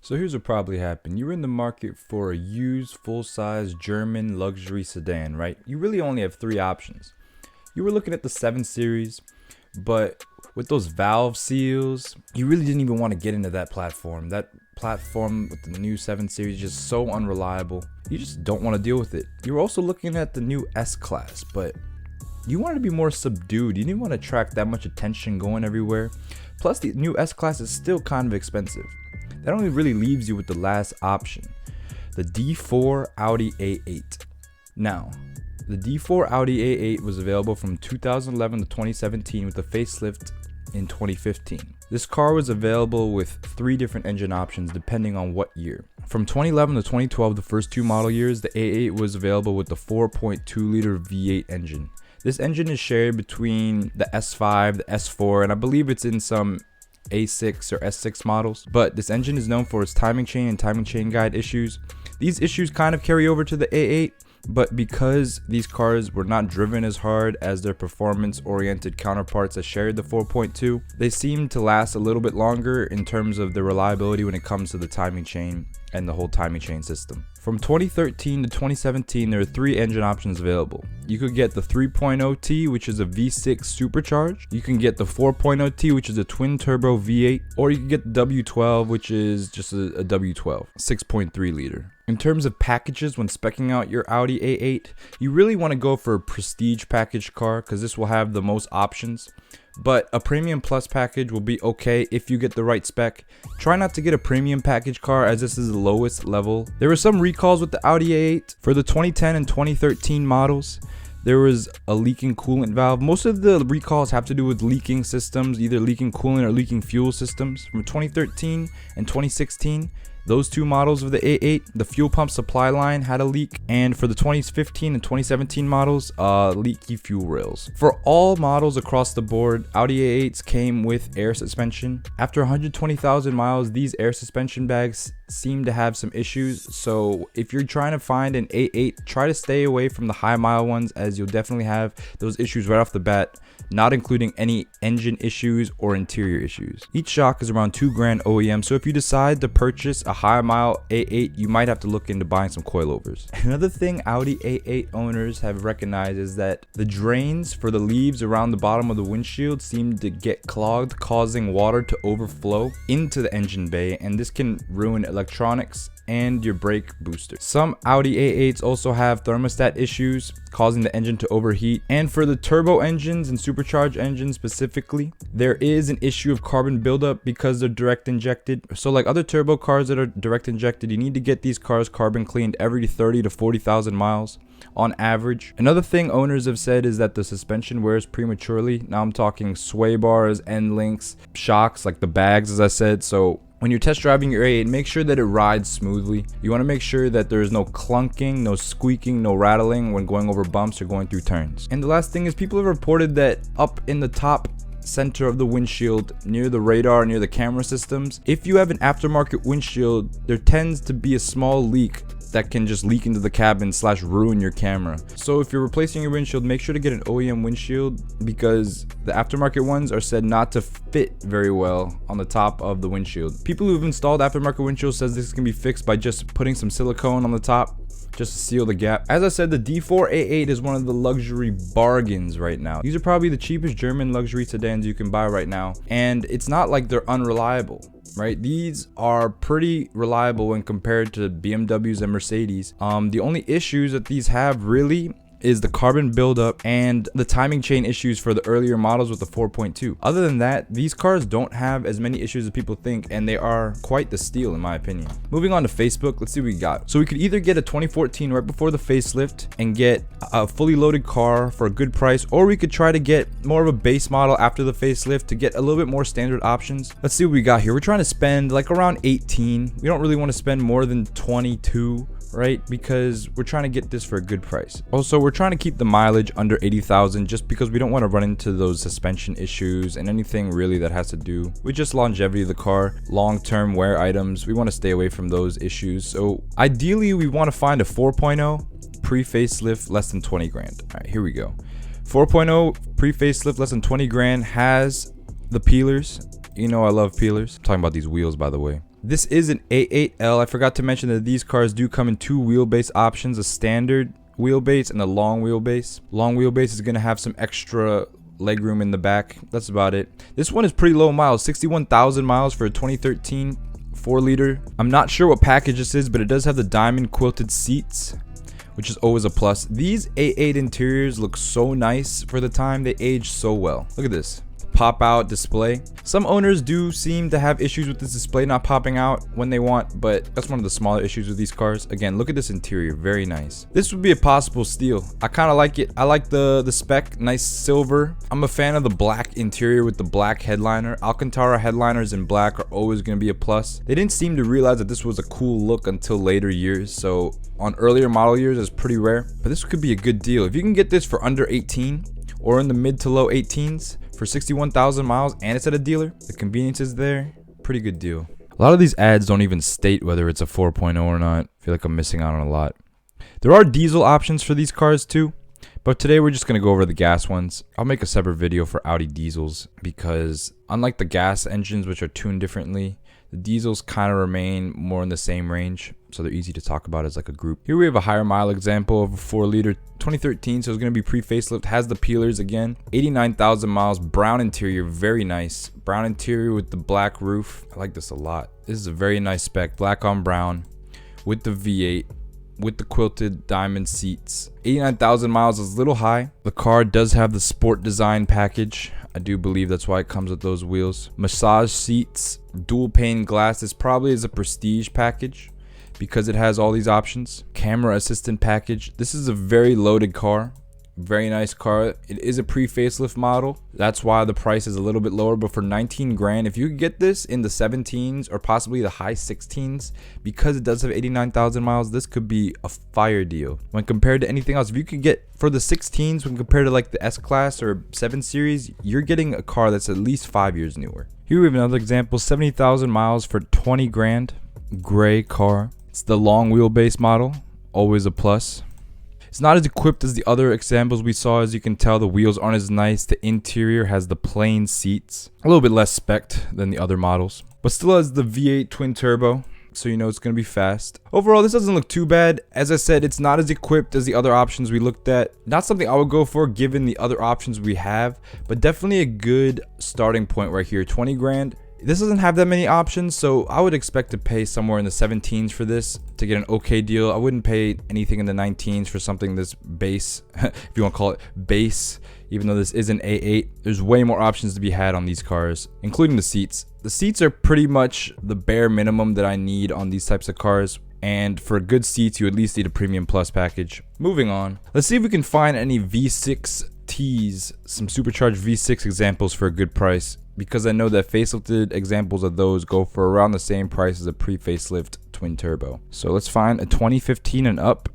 So here's what probably happened. You're in the market for a used full-size German luxury sedan, right? You really only have three options. You were looking at the 7 Series, but with those valve seals, you really didn't even want to get into that platform. That platform with the new 7 Series is just so unreliable. You just don't want to deal with it. You were also looking at the new S-Class, but you wanted to be more subdued. You didn't want to attract that much attention going everywhere. Plus, the new S-Class is still kind of expensive. That only really leaves you with the last option, the D4 Audi A8. Now, the D4 Audi A8 was available from 2011 to 2017 with a facelift in 2015. This car was available with 3 different engine options depending on what year. From 2011 to 2012, the first 2 model years, the A8 was available with the 4.2 liter V8 engine. This engine is shared between the S5, the S4, and I believe it's in some A6 or S6 models, but this engine is known for its timing chain and timing chain guide issues. These issues kind of carry over to the A8, but because these cars were not driven as hard as their performance-oriented counterparts that shared the 4.2, they seem to last a little bit longer in terms of the reliability when it comes to the timing chain and the whole timing chain system. From 2013 to 2017, there are 3 engine options available. You could get the 3.0T, which is a V6 supercharged. You can get the 4.0T, which is a twin turbo V8, or you can get the W12, which is just a W12, 6.3 liter. In terms of packages, when speccing out your Audi A8, you really want to go for a prestige package car because this will have the most options. But a premium plus package will be okay if you get the right spec. Try not to get a premium package car as this is the lowest level. There were some recalls with the Audi A8 for the 2010 and 2013 models. There was a leaking coolant valve. Most of the recalls have to do with leaking systems, either leaking coolant or leaking fuel systems. From 2013 and 2016, those 2 models of the A8, the fuel pump supply line had a leak, and for the 2015 and 2017 models, leaky fuel rails. For all models across the board, Audi A8s came with air suspension. After 120,000 miles, these air suspension bags seem to have some issues, so if you're trying to find an A8, try to stay away from the high mile ones as you'll definitely have those issues right off the bat, not including any engine issues or interior issues. Each shock is around $2,000 OEM, so if you decide to purchase a high mile A8, you might have to look into buying some coilovers. Another thing Audi A8 owners have recognized is that the drains for the leaves around the bottom of the windshield seem to get clogged, causing water to overflow into the engine bay, and this can ruin electronics and your brake booster. Some Audi A8s also have thermostat issues, causing the engine to overheat. And for the turbo engines and supercharged engines specifically, there is an issue of carbon buildup because they're direct injected. So like other turbo cars that are direct injected, you need to get these cars carbon cleaned every 30 to 40,000 miles on average. Another thing owners have said is that the suspension wears prematurely. Now I'm talking sway bars, end links, shocks, like the bags as I said. So when you're test driving your A8, make sure that it rides smoothly. You want to make sure that there's no clunking, no squeaking, no rattling when going over bumps or going through turns. And the last thing is people have reported that up in the top center of the windshield, near the radar, near the camera systems, if you have an aftermarket windshield, there tends to be a small leak that can just leak into the cabin / ruin your camera. So if you're replacing your windshield, make sure to get an OEM windshield because the aftermarket ones are said not to fit very well on the top of the windshield. People who've installed aftermarket windshields says this can be fixed by just putting some silicone on the top just to seal the gap. As I said, the D4 A8 is one of the luxury bargains right now. These are probably the cheapest German luxury sedans you can buy right now, and it's not like they're unreliable. Right, these are pretty reliable when compared to BMWs and Mercedes. The only issues that these have really is the carbon buildup and the timing chain issues for the earlier models with the 4.2. Other than that, these cars don't have as many issues as people think, and they are quite the steal in my opinion. Moving on to Facebook, let's see what we got. So we could either get a 2014 right before the facelift and get a fully loaded car for a good price, or we could try to get more of a base model after the facelift to get a little bit more standard options. Let's see what we got here. We're trying to spend like around 18. We don't really want to spend more than 22. Right, because we're trying to get this for a good price. Also, we're trying to keep the mileage under 80,000 just because we don't want to run into those suspension issues and anything really that has to do with just longevity of the car, long-term wear items. We want to stay away from those issues. So ideally, we want to find a 4.0 pre-facelift less than 20 grand. All right, here we go. 4.0 pre-facelift less than 20 grand has the peelers. You know I love peelers. I'm talking about these wheels, by the way. This is an A8L. I forgot to mention that these cars do come in two wheelbase options, a standard wheelbase and a long wheelbase. Long wheelbase is going to have some extra legroom in the back. That's about it. This one is pretty low miles, 61,000 miles for a 2013 4-liter. I'm not sure what package this is, but it does have the diamond quilted seats, which is always a plus. These A8 interiors look so nice for the time. They age so well. Look at this. Pop out display. Some owners do seem to have issues with this display not popping out when they want, but that's one of the smaller issues with these cars. Again, look at this interior, very nice. This would be a possible steal. I kind of like it. I like the spec, nice silver. I'm a fan of the black interior with the black headliner. Alcantara headliners in black are always going to be a plus. They didn't seem to realize that this was a cool look until later years, so on earlier model years it's pretty rare, but this could be a good deal. If you can get this for under 18 or in the mid to low 18s, for 61,000 miles and it's at a dealer, the convenience is there, pretty good deal. A lot of these ads don't even state whether it's a 4.0 or not. I feel like I'm missing out on a lot. There are diesel options for these cars too, but today we're just going to go over the gas ones. I'll make a separate video for Audi diesels because unlike the gas engines, which are tuned differently, the diesels kind of remain more in the same range, so they're easy to talk about as like a group. Here we have a higher mile example of a 4-liter 2013, so it's going to be pre-facelift, has the peelers again, 89,000 miles, brown interior, very nice. Brown interior with the black roof. I like this a lot. This is a very nice spec, black on brown with the V8. With the quilted diamond seats. 89,000 miles is a little high. The car does have the sport design package. I do believe that's why it comes with those wheels. Massage seats, dual pane glass. This probably is a prestige package because it has all these options. Camera assistant package. This is a very loaded car. Very nice car. It is a pre-facelift model. That's why the price is a little bit lower, but for 19 grand, if you could get this in the 17s or possibly the high 16s, because it does have 89,000 miles, this could be a fire deal. When compared to anything else, if you could get for the 16s, when compared to like the S-Class or 7 Series, you're getting a car that's at least 5 years newer. Here we have another example, 70,000 miles for 20 grand, gray car. It's the long wheelbase model, always a plus. It's not as equipped as the other examples we saw. As you can tell, the wheels aren't as nice. The interior has the plain seats. A little bit less spec'd than the other models, but still has the V8 twin turbo, so you know it's going to be fast. Overall, this doesn't look too bad. As I said, it's not as equipped as the other options we looked at. Not something I would go for given the other options we have, but definitely a good starting point right here. 20 grand. This doesn't have that many options, so I would expect to pay somewhere in the 17s for this to get an okay deal. I wouldn't pay anything in the 19s for something this base, if you want to call it base, even though this is an A8. There's way more options to be had on these cars, including the seats. The seats are pretty much the bare minimum that I need on these types of cars. And for good seats, you at least need a Premium Plus package. Moving on, let's see if we can find any V6Ts, some supercharged V6 examples for a good price, because I know that facelifted examples of those go for around the same price as a pre-facelift twin turbo. So let's find a 2015 and up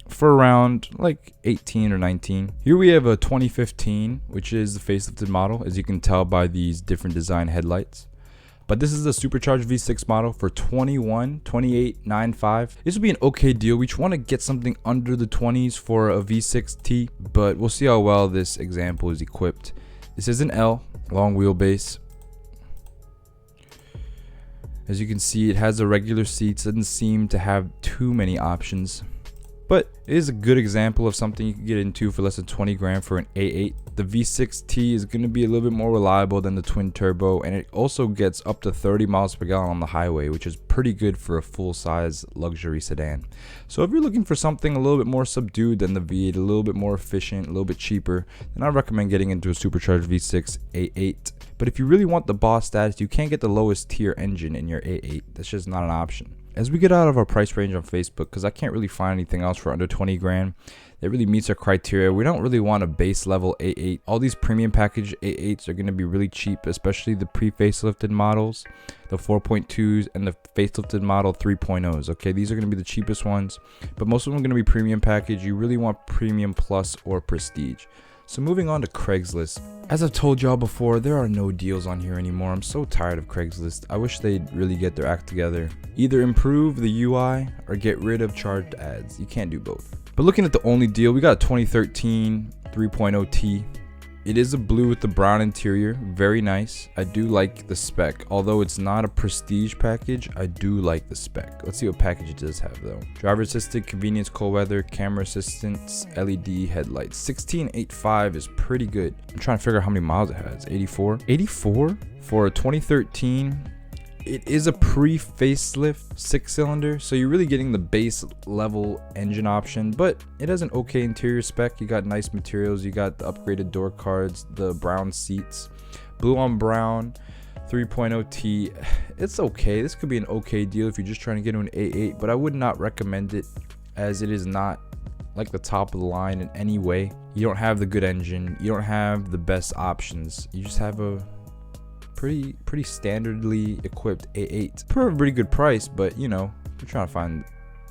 for around like 18 or 19. Here we have a 2015, which is the facelifted model, as you can tell by these different design headlights. But this is a supercharged V6 model for 28.95. This would be an okay deal. We just want to get something under the 20s for a V6T, but we'll see how well this example is equipped. This is an L, long wheelbase. As you can see, it has the regular seats. Doesn't seem to have too many options, but it is a good example of something you can get into for less than 20 grand for an A8. The V6T is going to be a little bit more reliable than the twin turbo, and it also gets up to 30 miles per gallon on the highway, which is pretty good for a full-size luxury sedan. So if you're looking for something a little bit more subdued than the V8, a little bit more efficient, a little bit cheaper, then I recommend getting into a supercharged V6 A8. But if you really want the boss status, you can't get the lowest tier engine in your A8. That's just not an option. As we get out of our price range on Facebook, because I can't really find anything else for under 20 grand that really meets our criteria, we don't really want a base level A8. All these premium package A8s are going to be really cheap, especially the pre-facelifted models, the 4.2s and the facelifted model 3.0s. Okay, these are going to be the cheapest ones, but most of them are going to be premium package. You really want Premium Plus or Prestige. So moving on to Craigslist. As I've told y'all before, there are no deals on here anymore. I'm so tired of Craigslist. I wish they'd really get their act together. Either improve the UI or get rid of charged ads. You can't do both. But looking at the only deal, we got a 2013 3.0T. It is a blue with the brown interior. Very nice. I do like the spec. Although it's not a prestige package, I do like the spec. Let's see what package it does have though. Driver assisted, convenience, cold weather, camera assistance, LED headlights. 1685 is pretty good. I'm trying to figure out how many miles it has. 84? 84? For a 2013, it is a pre-facelift 6-cylinder, so you're really getting the base level engine option, but it has an okay interior spec. You got nice materials, you got the upgraded door cards, the brown seats, blue on brown, 3.0T. It's okay. This could be an okay deal if you're just trying to get into an A8, but I would not recommend it as it is not like the top of the line in any way. You don't have the good engine, you don't have the best options, you just have a pretty standardly equipped A8 for a pretty good price, but you know, we're trying to find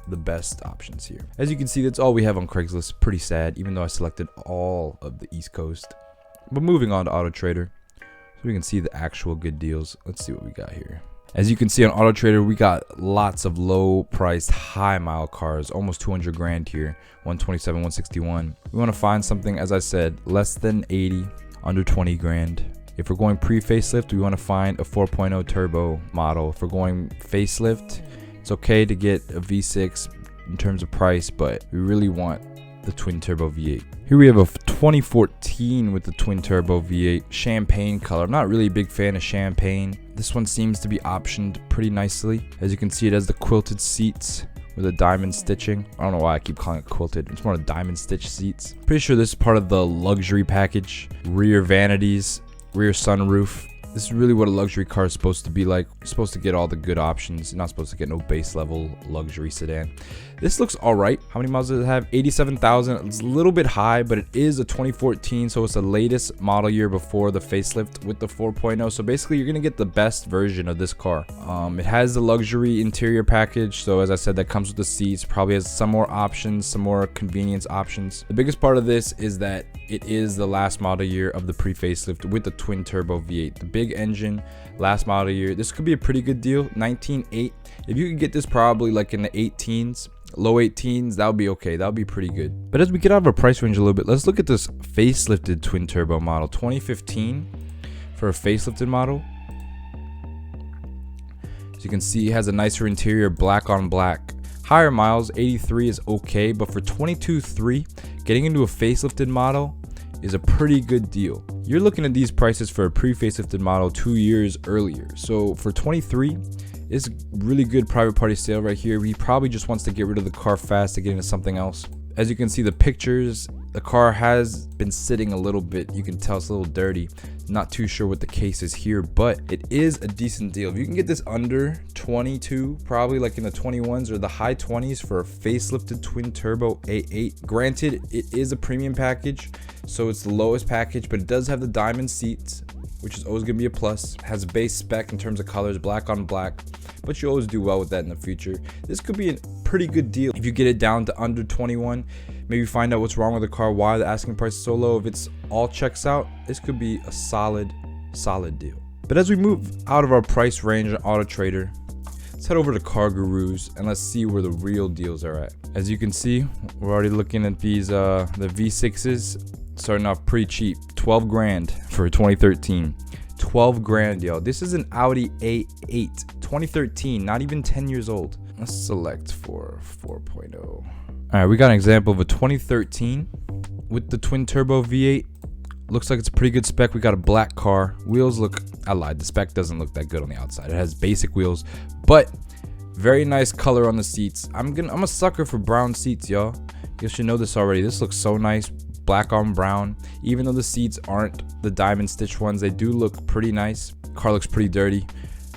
the best options here. As you can see, that's all we have on Craigslist. Pretty sad, even though I selected all of the East Coast. But moving on to Auto Trader, so we can see the actual good deals. Let's see what we got here. As you can see on Auto Trader, we got lots of low priced, high mile cars, almost 200 grand here, 127, 161. We want to find something, as I said, less than 80, under 20 grand. If we're going pre-facelift, we want to find a 4.0 turbo model. If we're going facelift, it's okay to get a V6 in terms of price, but we really want the twin turbo V8. Here we have a 2014 with the twin turbo V8, champagne color. I'm not really a big fan of champagne. This one seems to be optioned pretty nicely. As you can see, it has the quilted seats with a diamond stitching. I don't know why I keep calling it quilted. It's more of diamond stitch seats. Pretty sure this is part of the luxury package. Rear vanities, rear sunroof. This is really what a luxury car is supposed to be like. You're supposed to get all the good options. You're not supposed to get no base level luxury sedan. This looks all right. How many miles does it have? 87,000. It's a little bit high, but it is a 2014, so it's the latest model year before the facelift with the 4.0. So basically, you're gonna get the best version of this car. It has the luxury interior package, so as I said, that comes with the seats. Probably has some more options, some more convenience options. The biggest part of this is that it is the last model year of the pre-facelift with the twin turbo V8. The big engine, last model year. This could be a pretty good deal. 19.8. If you could get this probably like in the 18s, low 18s, that would be okay. That would be pretty good. But as we get out of our price range a little bit, let's look at this facelifted twin turbo model. 2015 for a facelifted model. As you can see, it has a nicer interior, black on black. Higher miles, 83 is okay, but for 22.3, getting into a facelifted model is a pretty good deal. You're looking at these prices for a pre-facelifted model 2 years earlier. So for 23, it's really good private party sale right here. He probably just wants to get rid of the car fast to get into something else. As you can see, the pictures, the car has been sitting a little bit. You can tell it's a little dirty. Not too sure what the case is here, but it is a decent deal. If you can get this under 22, probably like in the 21s or the high 20s for a facelifted twin turbo A8. Granted, it is a premium package, so it's the lowest package, but it does have the diamond seats, which is always gonna be a plus. It has a base spec in terms of colors, black on black, but you always do well with that in the future. This could be a pretty good deal if you get it down to under 21. Maybe find out what's wrong with the car, why the asking price is so low. If it's all checks out, this could be a solid deal. But as we move out of our price range on Auto Trader, let's head over to Car Gurus and let's see where the real deals are at. As you can see, we're already looking at these the V6s starting off pretty cheap. 12 grand for 2013. 12 grand, yo. This is an Audi A8 2013, not even 10 years old. Let's select for 4.0. All right, we got an example of a 2013 with the twin turbo V8. Looks like it's a pretty good spec. We got a black car. Wheels look, I lied, the spec doesn't look that good on the outside. It has basic wheels, but very nice color on the seats. I'm a sucker for brown seats, y'all. You should know this already. This looks so nice, black on brown. Even though the seats aren't the diamond stitch ones, they do look pretty nice. Car looks pretty dirty.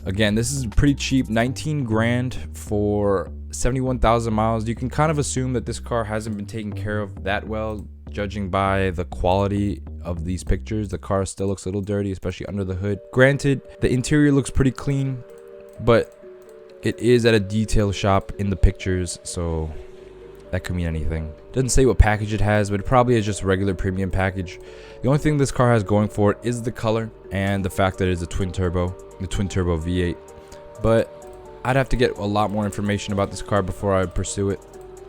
Again, this is pretty cheap, 19 grand for 71,000 miles. You can kind of assume that this car hasn't been taken care of that well, judging by the quality of these pictures. The car still looks a little dirty, especially under the hood. Granted, the interior looks pretty clean, but it is at a detail shop in the pictures, so that could mean anything. Doesn't say what package it has, but it probably is just a regular premium package. The only thing this car has going for it is the color and the fact that it's a twin turbo, the twin turbo V8. But I'd have to get a lot more information about this car before I pursue it.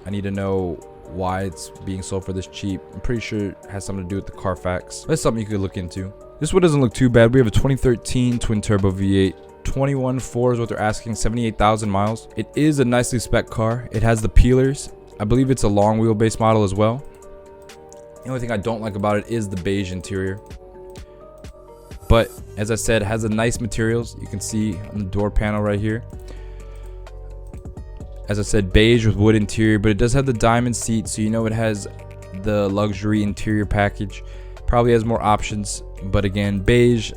I need to know why it's being sold for this cheap. I'm pretty sure it has something to do with the Carfax. That's something you could look into. This one doesn't look too bad. We have a 2013 twin turbo V8. 21.4 is what they're asking, 78,000 miles. It is a nicely spec car. It has the peelers. I believe it's a long wheelbase model as well. The only thing I don't like about it is the beige interior. But as I said, it has a nice materials. You can see on the door panel right here. As I said, beige with wood interior, but it does have the diamond seat, so you know it has the luxury interior package. Probably has more options, but again, beige,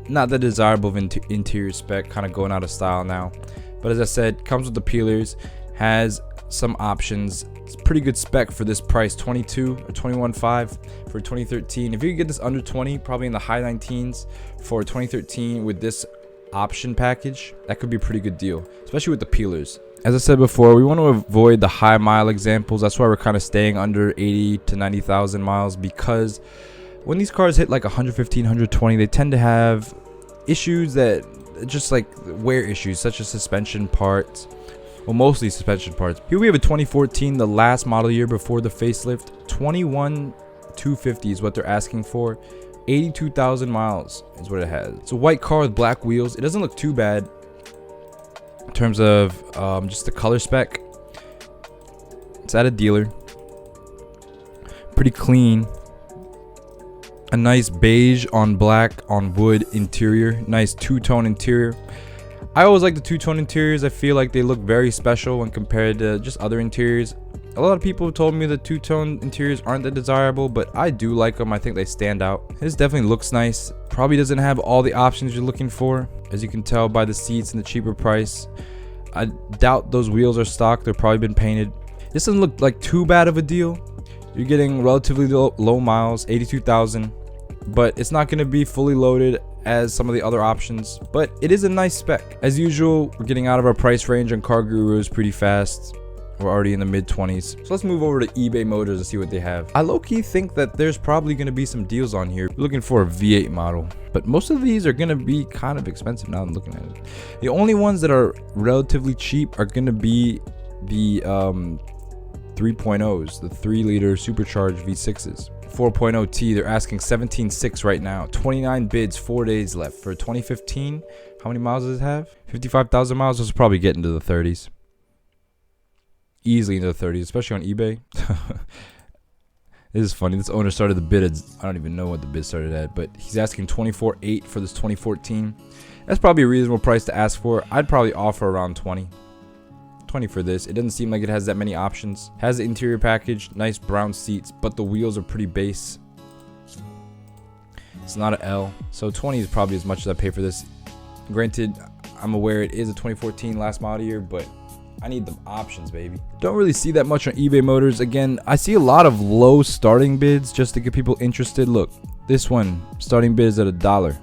not that desirable of interior spec, kind of going out of style now. But as I said, comes with the peelers, has some options. It's pretty good spec for this price, 22 or 21.5 for 2013. If you could get this under 20, probably in the high 19s for 2013 with this option package, that could be a pretty good deal, especially with the peelers. As I said before, we want to avoid the high mile examples. That's why we're kind of staying under 80 to 90,000 miles, because when these cars hit like 115, 120, they tend to have issues that just like wear issues, such as suspension parts. Well, mostly suspension parts. Here we have a 2014, the last model year before the facelift. 21,250 is what they're asking for. 82,000 miles is what it has. It's a white car with black wheels. It doesn't look too bad in terms of just the color spec. It's at a dealer. Pretty clean. A nice beige on black on wood interior. Nice two-tone interior. I always like the two-tone interiors. I feel like they look very special when compared to just other interiors. A lot of people have told me that two-tone interiors aren't that desirable, but I do like them. I think they stand out. This definitely looks nice. Probably doesn't have all the options you're looking for, as you can tell by the seats and the cheaper price. I doubt those wheels are stock. They've probably been painted. This doesn't look like too bad of a deal. You're getting relatively low miles, 82,000, but it's not going to be fully loaded as some of the other options, but it is a nice spec. As usual, we're getting out of our price range on Car Gurus pretty fast. We're already in the mid-20s. So let's move over to eBay Motors and see what they have. I low-key think that there's probably going to be some deals on here. We're looking for a V8 model, but most of these are going to be kind of expensive now I'm looking at it. The only ones that are relatively cheap are going to be the 3.0s, the 3-liter supercharged V6s. 4.0T, they're asking 17.6 right now. 29 bids, 4 days left. For 2015, how many miles does it have? 55,000 miles. This will probably get into the 30s. Easily into the 30s, especially on eBay. This is funny. This owner started the bid at, I don't even know what the bid started at, but he's asking 24.8 for this 2014. That's probably a reasonable price to ask for. I'd probably offer around 20 for this. It doesn't seem like it has that many options. Has the interior package, nice brown seats, but the wheels are pretty base. It's not an L, so 20 is probably as much as I pay for this. Granted, I'm aware it is a 2014 last model year, but I need the options, baby. Don't really see that much on eBay Motors. Again, I see a lot of low starting bids just to get people interested. Look, this one starting bid is at $1.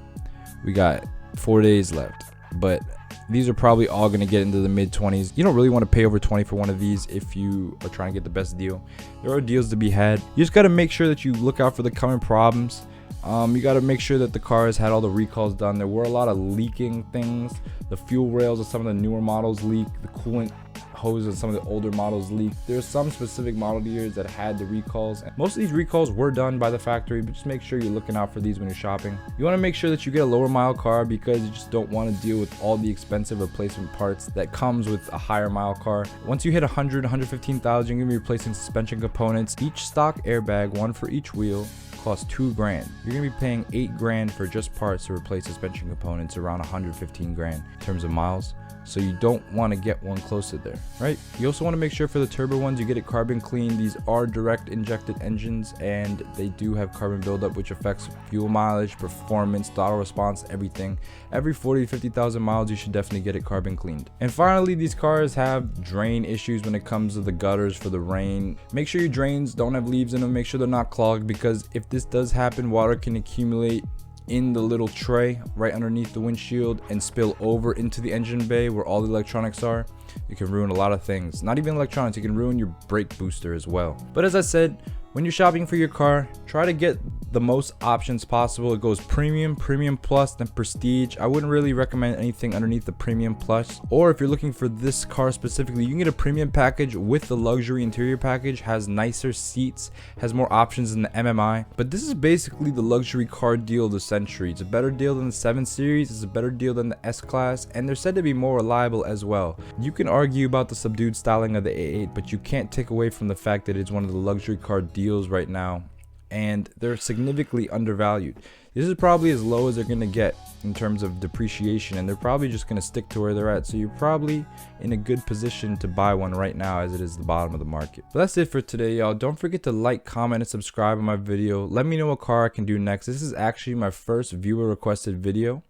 We got 4 days left, but these are probably all going to get into the mid-20s. You don't really want to pay over 20 for one of these if you are trying to get the best deal. There are deals to be had. You just got to make sure that you look out for the common problems. You got to make sure that the car has had all the recalls done. There were a lot of leaking things. The fuel rails of some of the newer models leak. The coolant hoses of some of the older models leak. There's some specific model years that had the recalls. Most of these recalls were done by the factory, but just make sure you're looking out for these when you're shopping. You want to make sure that you get a lower mile car because you just don't want to deal with all the expensive replacement parts that comes with a higher mile car. Once you hit 100, 115,000, you're going to be replacing suspension components. Each stock airbag, one for each wheel, costs $2 grand. You're gonna be paying $8 grand for just parts to replace suspension components, around 115 grand in terms of miles. So you don't want to get one close to there, right? You also want to make sure for the turbo ones you get it carbon clean. These are direct injected engines and they do have carbon buildup, which affects fuel mileage, performance, throttle response, everything. Every 40 to 50,000 miles you should definitely get it carbon cleaned. And finally, these cars have drain issues when it comes to the gutters for the rain. Make sure your drains don't have leaves in them. Make sure they're not clogged, because if this does happen, water can accumulate in the little tray right underneath the windshield and spill over into the engine bay where all the electronics are. You can ruin a lot of things. Not even electronics, you can ruin your brake booster as well. But as I said, When you're shopping for your car, try to get the most options possible. It goes premium, premium plus, then prestige. I wouldn't really recommend anything underneath the premium plus. Or if you're looking for this car specifically, you can get a premium package with the luxury interior package. Has nicer seats, has more options than the MMI. But this is basically the luxury car deal of the century. It's a better deal than the 7 Series, it's a better deal than the S-Class, and they're said to be more reliable as well. You can argue about the subdued styling of the A8, but you can't take away from the fact that it's one of the luxury car deals right now, and they're significantly undervalued. This is probably as low as they're gonna get in terms of depreciation, and they're probably just gonna stick to where they're at. So you're probably in a good position to buy one right now, as it is the bottom of the market. But that's it for today, y'all. Don't forget to like, comment, and subscribe on my video. Let me know what car I can do next. This is actually my first viewer requested video,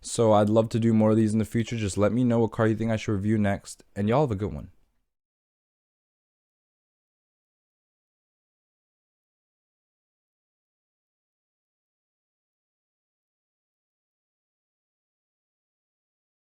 so I'd love to do more of these in the future. Just let me know what car you think I should review next, and y'all have a good one.